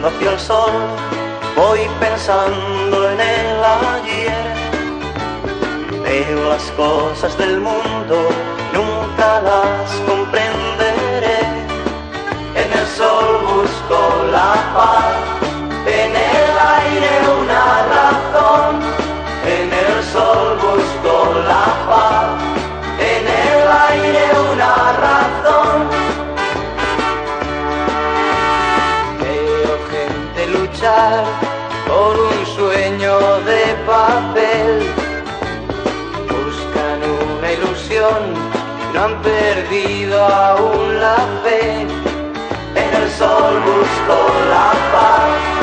hacia el sol, voy pensando en el ayer. Veo las cosas del mundo, nunca las comprenderé. En el sol busco la paz, en el aire una razón. En el sol busco la paz, en el aire una razón. Veo gente luchar por un sueño de papel. Buscan una ilusión, no han perdido aún la fe. En el sol busco la paz.